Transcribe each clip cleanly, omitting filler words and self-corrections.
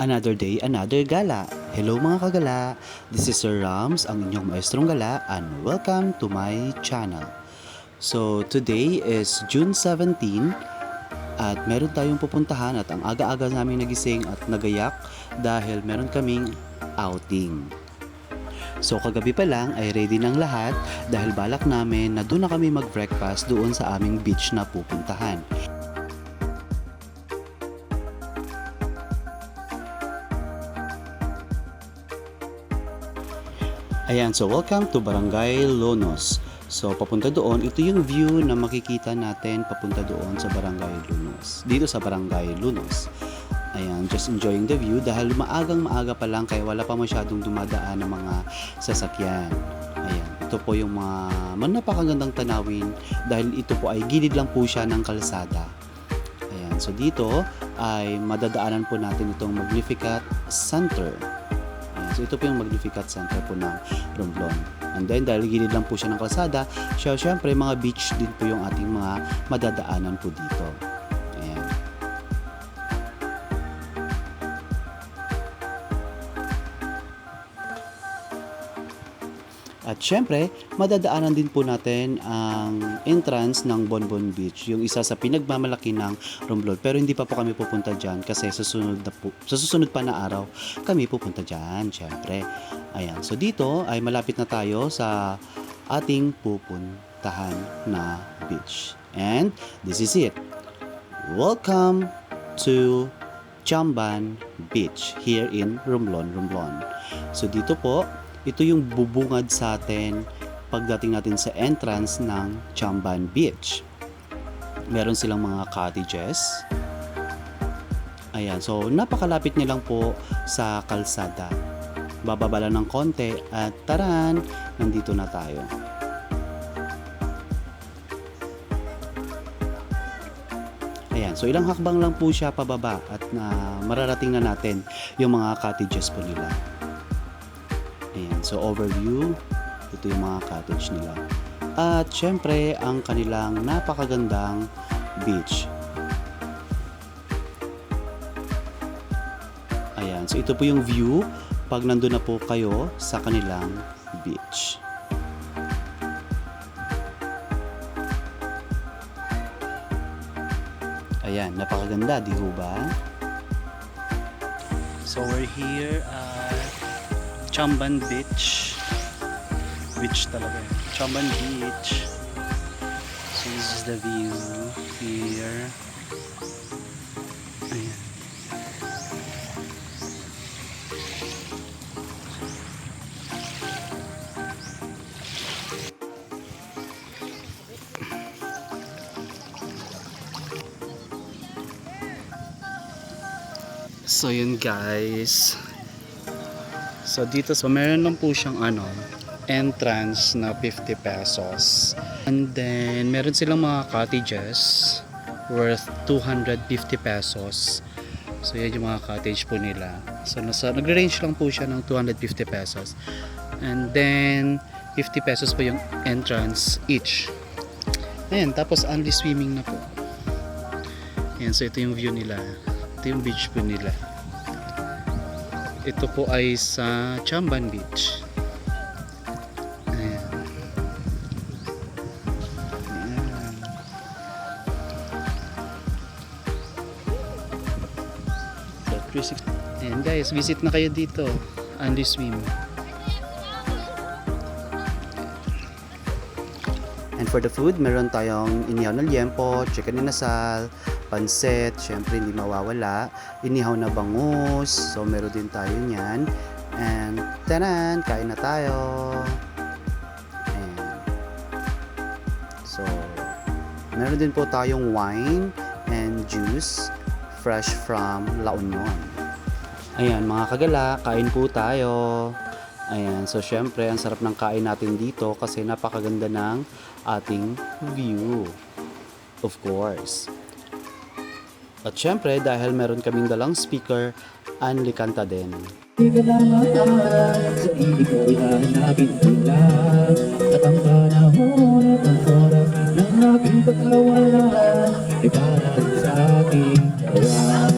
Another day, another gala. Hello mga kagala, this is Sir Rams, ang inyong maestrong gala, and welcome to my channel. So today is June 17 at meron tayong pupuntahan at ang aga-aga namin nagising at nagayak dahil meron kaming outing. So kagabi pa lang ay ready ng lahat dahil balak namin na doon na kami mag-breakfast doon sa aming beach na pupuntahan. Ayan, so welcome to Barangay Lonos. So papunta doon, ito yung view na makikita natin papunta doon sa Barangay Lonos. Dito sa Barangay Lonos. Ayan, just enjoying the view dahil maagang-maaga pa lang kaya wala pa masyadong dumadaan ng mga sasakyan. Ayan, ito po yung mga napakagandang tanawin dahil ito po ay gilid lang po siya ng kalsada. Ayan, so dito ay madadaanan po natin itong Magnificat Center. So ito po yung Magnificat Center po ng Romblon. And then dahil gilid lang po siya ng kalsada, syempre mga beach din po yung ating mga madadaanan po dito. Ayan. At syempre, madadaanan din po natin ang entrance ng Bonbon Beach, yung isa sa pinagmamalaki ng Romblon. Pero hindi pa po kami pupunta dyan kasi sa susunod pa na araw kami pupunta dyan, syempre. Ayan, so dito ay malapit na tayo sa ating pupuntahan na beach. And this is it. Welcome to Chamban Beach here in Romblon, Romblon. So dito po, ito yung bubungad sa atin pagdating natin sa entrance ng Chamban Beach. Meron silang mga cottages. Ayan, so napakalapit niya lang po sa kalsada. Bababa lang ng konti at taran, nandito na tayo. Ayan, so ilang hakbang lang po siya pababa at mararating na natin yung mga cottages po nila. Ayan, so overview, ito yung mga cottage nila. At syempre, ang kanilang napakagandang beach. Ayan, so ito po yung view pag nandun na po kayo sa kanilang beach. Ayan, napakaganda, di ho ba? So we're here at Chamban Beach. Beach talaga. Chamban Beach. So this is the view here. Ayan. So yun guys. So dito, so meron lang po siyang entrance na 50 pesos. And then meron silang mga cottages worth 250 pesos. So yan yung mga cottage po nila. So nagre-range lang po siya ng 250 pesos. And then 50 pesos po yung entrance each. Ayan, tapos only swimming na po. Ayan, so ito yung view nila. Ito yung beach po nila. Ito po ay sa Chamban Beach. Ayan. Ayan. So, 360. Ayan guys, visit na kayo dito. Andy Swim. And for the food, meron tayong inihaw na liempo, chicken inasal, pansit, syempre hindi mawawala, inihaw na bangus, so meron din tayo niyan. And tanan, kain na tayo. Ayan. So meron din po tayong wine and juice fresh from La Union. Ayan mga kagala, kain po tayo. Ayan, so syempre ang sarap ng kain natin dito kasi napakaganda ng ating view, of course. At syempre, dahil meron kaming dalang speaker, Anli kanta din. Sa ibig ko ihanapin lang at ang panahon at ang oras ng aking pagkawalan ay para sa aking kawan.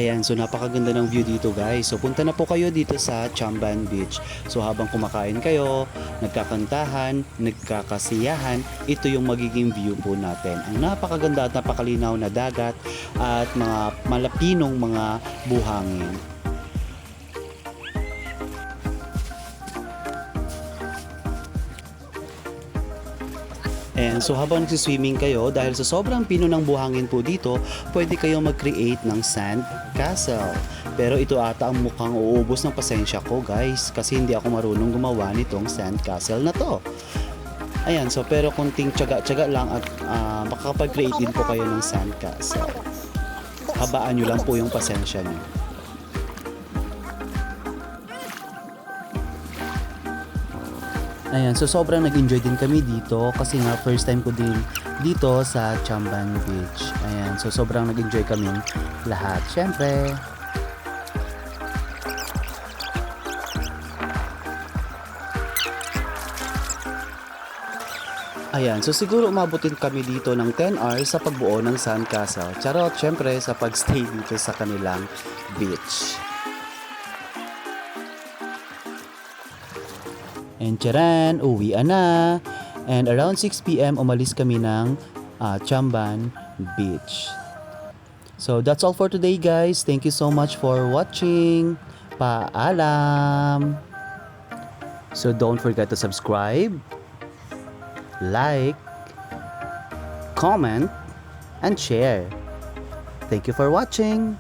Ayan, so napakaganda ng view dito guys. So punta na po kayo dito sa Chamban Beach. So habang kumakain kayo, nagkakantahan, nagkakasiyahan, ito yung magiging view po natin. Ang napakaganda at napakalinaw na dagat at mga malapinong mga buhangin. And so habang nagsiswimming kayo, dahil sa sobrang pino ng buhangin po dito, pwede kayong mag-create ng sand castle. Pero ito ata ang mukhang uubos ng pasensya ko guys, kasi hindi ako marunong gumawa nitong sand castle na to. Ayan, so pero kunting tiyaga-tiyaga lang at makakapag-create din po kayo ng sand castle. Habaan nyo lang po yung pasensya nyo. Ayan, so sobrang nag-enjoy din kami dito kasi nga first time ko din dito sa Chamban Beach. Ayan, so sobrang nag-enjoy kami lahat. Syempre. Ayan, so siguro umabutin kami dito ng 10 hours sa pagbuo ng sandcastle. Charot, syempre sa pagstay dito sa kanilang beach. And charan, uwian na. And around 6 p.m. umalis kami ng Chamban Beach. So that's all for today guys. Thank you so much for watching. Paalam. So don't forget to subscribe, like, comment, and share. Thank you for watching.